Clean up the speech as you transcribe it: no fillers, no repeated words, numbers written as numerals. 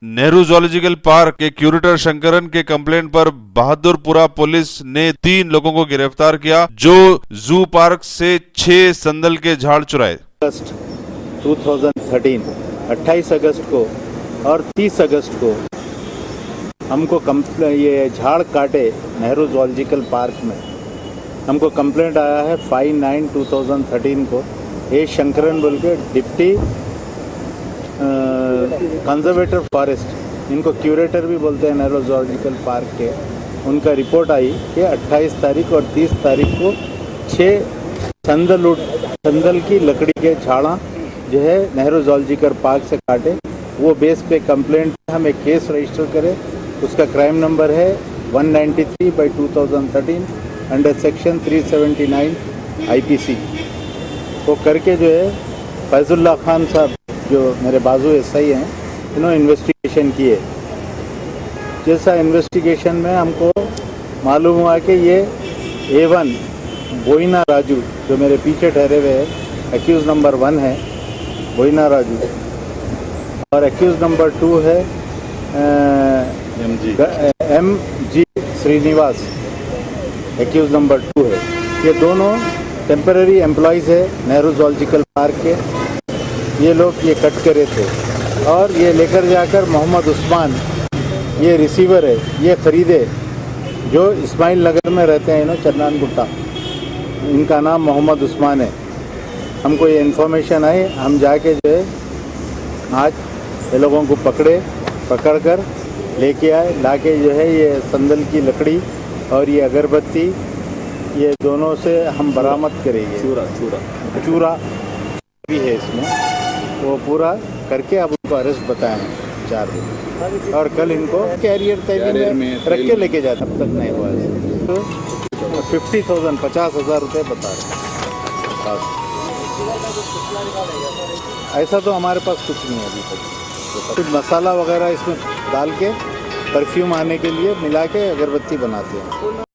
Nehru zoological park के curator Shankaran के complaint पर बहादुरपुरा पुलिस ने 3 लोगों को गिरफ्तार किया जो जू पार्क से 6 संदल के झाड़ चुराए। अगस्त 2013 28 अगस्त को और 30 अगस्त को हमको ये झाड़ काटे नेहरू जूलॉजिकल पार्क में हमको कंप्लेंट आया है 5/9/2013 को। ए शंकरन बोल के डिप्टी कंजर्वेटर फॉरेस्ट, इनको क्यूरेटर भी बोलते हैं नेहरू जूलॉजिकल पार्क के, उनका रिपोर्ट आई कि 28 तारीख और 30 तारीख को 6 संदल की लकड़ी के झाड़ा जो है नेहरू जूलॉजिकल पार्क से काटे। वो बेस पे कंप्लेंट हम एक केस रजिस्टर करें, उसका क्राइम नंबर है 193/2013 अंडर सेक्शन 379 IPC। वो करके जो है फैजुल्ला खान साहब जो मेरे बाजू SI हैं, इन्होंने इन्वेस्टिगेशन किए। जैसा इन्वेस्टिगेशन में हमको मालूम हुआ कि ये A1 बोइना राजू जो मेरे पीछे ठहरे हुए हैं, एक्यूज नंबर 1 है बोइना राजू, और एक्यूज नंबर 2 है MG श्रीनिवास, एक्यूज नंबर 2 है। ये दोनों टेम्पररी एम्प्लॉयज़ है नेहरू जूलॉजिकल पार्क के। ये लोग ये कट करे थे और ये लेकर जाकर मोहम्मद उस्मान, ये रिसीवर है, ये ख़रीदे, जो इस्माइल नगर में रहते हैं चन्नान गुट्टा, इनका नाम मोहम्मद उस्मान है। हमको ये इन्फॉर्मेशन आई, हम जाके जो है आज ये लोगों को पकड़कर लेके आए, लाके जो है ये संदल की लकड़ी और ये अगरबत्ती, ये दोनों से हम बरामद करेंगे। चूरा भी है इसमें, वो पूरा करके अब उनको अरेस्ट बताए 4 दिन, और कल इनको कैरियर तैयारी में रख के लेके जाते। अब तक नहीं हुआ है तो 50,000 50,000 रुपये बता रहे हैं। ऐसा तो हमारे पास कुछ नहीं है अभी तक। कुछ मसाला वगैरह इसमें डाल के परफ्यूम आने के लिए मिला के अगरबत्ती बनाते हैं।